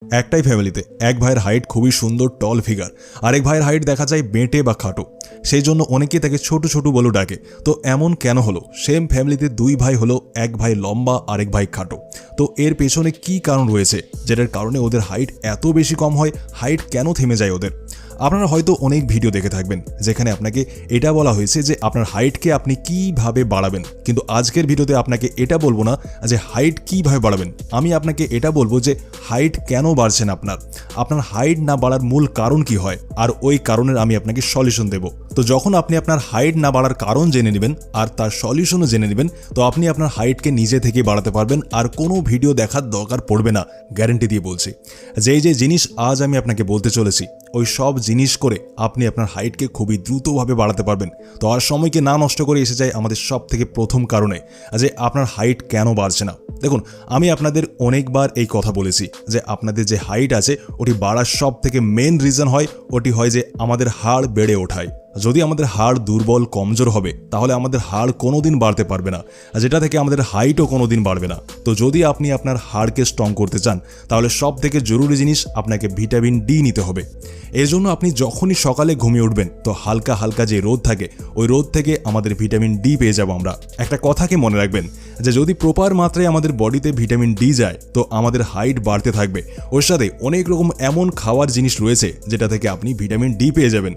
একটাই ফ্যামিলিতে এক ভাইয়ের হাইট খুবই সুন্দর টল ফিগার, আরেক ভাইয়ের হাইট দেখা যায় বেঁটে বা খাটো। সেই জন্য অনেকেই তাকে ছোট ছোট বলে ডাকে। তো এমন কেন হলো? সেম ফ্যামিলিতে দুই ভাই হলো, এক ভাই লম্বা আরেক ভাই খাটো। তো এর পেছনে কি কারণ রয়েছে যেটার কারণে ওদের হাইট এত বেশি কম হয়? হাইট কেন থেমে যায় ওদের? আপনারা হয়তো অনেক ভিডিও দেখে থাকবেন যেখানে আপনাকে এটা বলা হয়েছে যে আপনার হাইটকে আপনি কিভাবে বাড়াবেন, কিন্তু আজকের ভিডিওতে আপনাকে এটা বলবো না যে হাইট কিভাবে বাড়াবেন। আমি আপনাকে এটা বলবো যে হাইট কেন বাড়ছে না আপনার হাইট না বাড়ার মূল কারণ কি হয়, আর ওই কারণের আমি আপনাকে সলিউশন দেব। তো যখন আপনি আপনার হাইট না বাড়ার কারণ জেনে নেবেন আর তার সলিউশনও জেনে নেবেন, তো আপনি আপনার হাইটকে নিজে থেকে বাড়াতে পারবেন আর কোনো ভিডিও দেখার দরকার পড়বে না, গ্যারান্টি দিয়ে বলছি। যে জিনিস আজ আমি আপনাকে বলতে চলেছি ওই সব জিনিস করে আপনি আপনার হাইটকে খুবই দ্রুতভাবে বাড়াতে পারবেন। তো আর সময়কে না নষ্ট করে এসে যায় আমাদের সব থেকে প্রথম কারণে, যে আপনার হাইট কেন বাড়ছে না। দেখুন, আমি আপনাদের অনেকবার এই কথা বলেছি যে আপনাদের যে হাইট আছে ওটি বাড়ার সব থেকে মেন রিজন হয় ওটি হয় যে আমাদের হাড় বেড়ে ওঠায়। যদি আমাদের হাড় দুর্বল কমজোর হবে তাহলে আমাদের হাড় কোনোদিন বাড়তে পারবে না, যেটা থেকে আমাদের হাইটও কোনোদিন বাড়বে না। তো যদি আপনি আপনার হাড়কে স্ট্রং করতে চান তাহলে সব থেকে জরুরি জিনিস আপনাকে ভিটামিন ডি নিতে হবে। এর জন্য আপনি যখনই সকালে ঘুমিয়ে উঠবেন তো হালকা হালকা যে রোদ থাকে ওই রোদ থেকে আমাদের ভিটামিন ডি পেয়ে যাব আমরা। একটা কথাকে মনে রাখবেন যে যদি প্রপার মাত্রায় আমাদের বডিতে ভিটামিন ডি যায় তো আমাদের হাইট বাড়তে থাকবে। ওর সাথে অনেক রকম এমন খাওয়ার জিনিস রয়েছে যেটা থেকে আপনি ভিটামিন ডি পেয়ে যাবেন।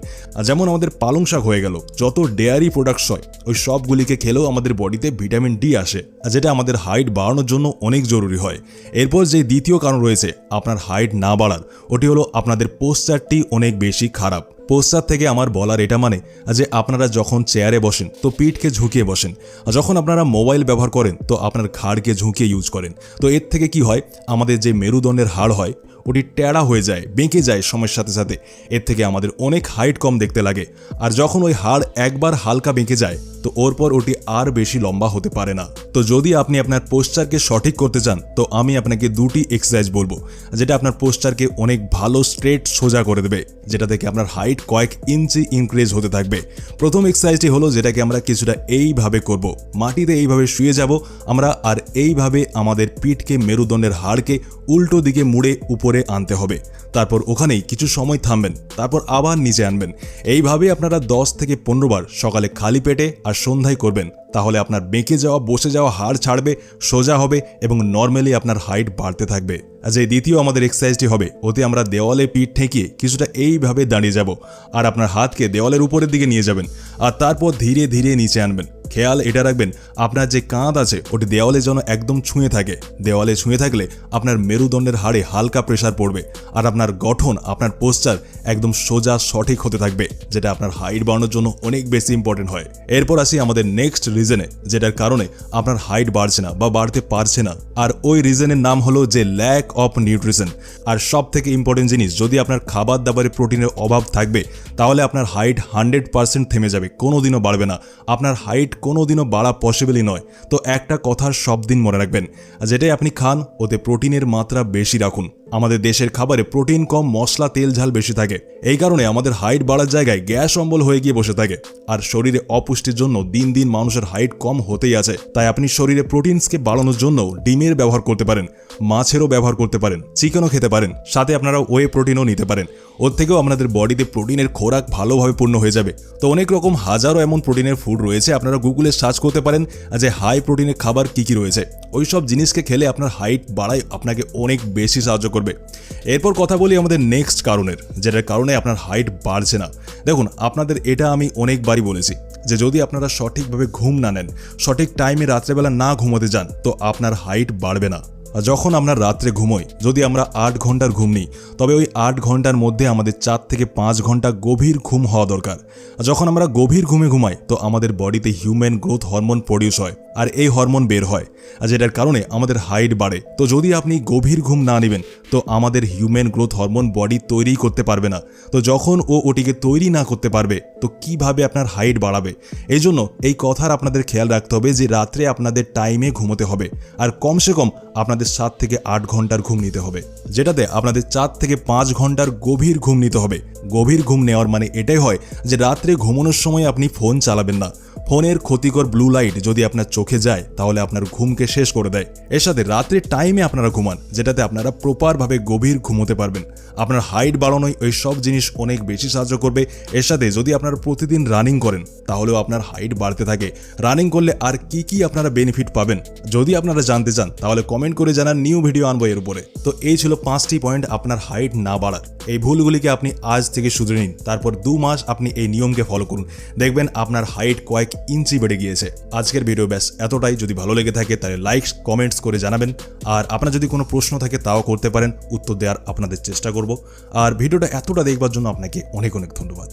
যেমন আমাদের পালং শাক হয়ে গেল, যত ডেয়ারি প্রোডাক্টস হয় ওই সবগুলিকে খেলেও আমাদের বডিতে ভিটামিন ডি আসে, যেটা আমাদের হাইট বাড়ানোর জন্য অনেক জরুরি হয়। এরপর যে দ্বিতীয় কারণ রয়েছে আপনার হাইট না বাড়ার, ওটি হলো আপনাদের পোস্চারটি অনেক বেশি খারাপ। পোস্চার থেকে আমার বলার এটা মানে যে আপনারা যখন চেয়ারে বসেন তো পিঠকে ঝুঁকিয়ে বসেন, যখন আপনারা মোবাইল ব্যবহার করেন তো আপনার ঘাড়কে ঝুঁকিয়ে ইউজ করেন। তো এর থেকে কি হয়, আমাদের যে মেরুদণ্ডের হাড় হয় ওটি টেড়া হয়ে যায়, বেঁকে যায় সময়ের সাথে সাথে। এর থেকে আমাদের অনেক হাইট কম দেখতে লাগে। আর যখন ওই হাড় একবার হালকা বেঁকে যায় তো ওর পর ওটি আর বেশি লম্বা হতে পারে না। তো যদি আপনি আপনার পোস্চারকে সঠিক করতে চান তো আমি আপনাকে দুটি এক্সারসাইজ বলবো যেটা আপনার পোস্চারকে অনেক ভালো স্ট্রেট সোজা করে দেবে, যেটা থেকে আপনার হাইট কয়েক ইঞ্চি ইনক্রিজ হতে থাকবে। প্রথম এক্সারসাইজটি হলো যেটাকে আমরা কিছুটা এইভাবে করব, মাটিতে এইভাবে শুয়ে যাব আমরা, আর এইভাবে আমাদের পিঠকে মেরুদণ্ডের হাড়কে উল্টো দিকে মুড়ে উপরে আনতে হবে। তারপর ওখানেই কিছু সময় থামবেন, তারপর আবার নিচে আনবেন। এইভাবে আপনারা 10 থেকে 15 বার সকালে খালি পেটে আর সন্ধ্যায় করবেন। তাহলে আপনার বেঁকে যাওয়া বসে যাওয়া হাড় ছাড়বে, সোজা হবে এবং নর্মালি আপনার হাইট বাড়তে থাকবে। যে দ্বিতীয় আমাদের এক্সারসাইজটি হবে, ওতে আমরা দেওয়ালে পিঠ ঠেকিয়ে কিছুটা এইভাবে দাঁড়িয়ে যাব আর আপনার হাতকে দেওয়ালের উপরের দিকে নিয়ে যাবেন আর তারপর ধীরে ধীরে নিচে আনবেন। খেয়াল এটা রাখবেন আপনার যে কাঁধ আছে ওটি দেওয়ালে যেন একদম ছুঁয়ে থাকে। দেওয়ালে ছুঁয়ে থাকলে আপনার মেরুদণ্ডের হাড়ে হালকা প্রেসার পড়বে আর আপনার গঠন, আপনার পোস্চার একদম সোজা সঠিক হতে থাকবে, যেটা আপনার হাইট বাড়ানোর জন্য অনেক বেশি ইম্পর্টেন্ট হয়। এরপর আসি আমাদের নেক্সট রিজনে, যেটার কারণে আপনার হাইট বাড়ছে না বা বাড়তে পারছে না। আর ওই রিজনের নাম হলো যে ল্যাক অফ নিউট্রিশন। আর সব থেকে ইম্পর্টেন্ট জিনিস, যদি আপনার খাবার দাবারে প্রোটিনের অভাব থাকবে তাহলে আপনার হাইট 100% থেমে যাবে, কোনোদিনও বাড়বে না। আপনার হাইট কোনোদিনও বাড়া পসিবলই নয়। তো একটা কথার সব দিন মনে রাখবেন, যেটাই আপনি খান ওতে প্রোটিনের মাত্রা বেশি রাখুন। আমাদের দেশের খাবারে প্রোটিন কম, মশলা তেল ঝাল বেশি থাকে। এই কারণে আমাদের হাইট বাড়ার জায়গায় গ্যাস অম্বল হয়ে গিয়ে বসে থাকে। আর শরীরে অপুষ্টির জন্য দিন দিন মানুষের হাইট কম হতেই আছে। তাই আপনি শরীরে প্রোটিনসকে বাড়ানোর জন্য ডিমের ব্যবহার করতে পারেন, মাছেরও ব্যবহার করতে পারেন, চিকেনও খেতে পারেন, সাথে আপনারা ওয়ে প্রোটিনও নিতে পারেন। ওর থেকেও আপনাদের বডিতে প্রোটিনের খোরাক ভালোভাবে পূর্ণ হয়ে যাবে। তো অনেক রকম হাজারো এমন প্রোটিনের ফুড রয়েছে, আপনারা গুগলে সার্চ করতে পারেন যে হাই প্রোটিনের খাবার কি কি রয়েছে। ওই সব জিনিসকে খেলে আপনার হাইট বাড়ায় আপনাকে অনেক বেশি সাহায্য করবে। এরপর কথা বলি আমাদের নেক্সট কারণের, যেটার কারণে আপনার হাইট বাড়ছে না। দেখুন, আপনাদের এটা আমি অনেকবারই বলেছি যে যদি আপনারা সঠিকভাবে ঘুম না নেন, সঠিক টাইমে রাত্রেবেলা না ঘুমোতে যান তো আপনার হাইট বাড়বে না। যখন আমরা রাত্রে ঘুমোই, যদি আমরা 8 ঘন্টার ঘুম নিই তবে ওই 8 ঘন্টার মধ্যে আমাদের 4 থেকে 5 ঘন্টা গভীর ঘুম হওয়া দরকার। যখন আমরা গভীর ঘুমে ঘুমাই তো আমাদের বডিতে হিউম্যান গ্রোথ হরমোন প্রডিউস হয় আর এই হরমোন বের হয়, যেটার কারণে আমাদের হাইট বাড়ে। তো যদি আপনি গভীর ঘুম না নেবেন তো আমাদের হিউম্যান গ্রোথ হরমোন বডি তৈরি করতে পারবে না। তো যখন ওটিকে তৈরি না করতে পারবে তো কিভাবে আপনার হাইট বাড়াবে? এই জন্য এই কথার আপনাদের খেয়াল রাখতে হবে যে রাত্রে আপনাদের টাইমে ঘুমোতে হবে আর কমসে কম আপনাদের 7 থেকে 8 ঘন্টার ঘুম নিতে হবে, যেটাতে আপনাদের 4 থেকে 5 ঘন্টার গভীর ঘুম নিতে হবে। গভীর ঘুম নেওয়ার মানে এটাই হয় যে রাত্রে ঘুমানোর সময় আপনি ফোন চালাবেন না। ফোনের ক্ষতিকর ব্লু লাইট যদি আপনার চোখে যায় তাহলে আপনার ঘুমকে শেষ করে দেয়। এর সাথে রাত্রের টাইমে আপনারা ঘুমান, যেটাতে আপনারা প্রপারভাবে গভীর ঘুমোতে পারবেন। আপনার হাইট বাড়ানোয় ওই সব জিনিস অনেক বেশি সাহায্য করবে। এর সাথে যদি আপনারা প্রতিদিন রানিং করেন তাহলেও আপনার হাইট বাড়তে থাকে। রানিং করলে আর কি আপনারা বেনিফিট পাবেন যদি আপনারা জানতে চান তাহলে কমেন্ট করে জানান, নিউ ভিডিও আনবো এর উপরে। তো এই ছিল 5টি পয়েন্ট আপনার হাইট না বাড়ার। এই ভুলগুলিকে আপনি আজ থেকে শুধরে নিন, তারপর 2 মাস আপনি এই নিয়মকে ফলো করুন, দেখবেন আপনার হাইট কয়েক ইঞ্চি বেড়ে গিয়েছে। আজকের ভিডিও ব্যাস এতটাই। যদি ভালো লেগে থাকে তাহলে লাইক কমেন্টস করে জানাবেন, আর আপনার যদি কোনো প্রশ্ন থাকে তাও করতে পারেন, উত্তর দেওয়ার আপনাদের চেষ্টা করব। আর ভিডিওটা এতটা দেখবার জন্য আপনাকে অনেক অনেক ধন্যবাদ।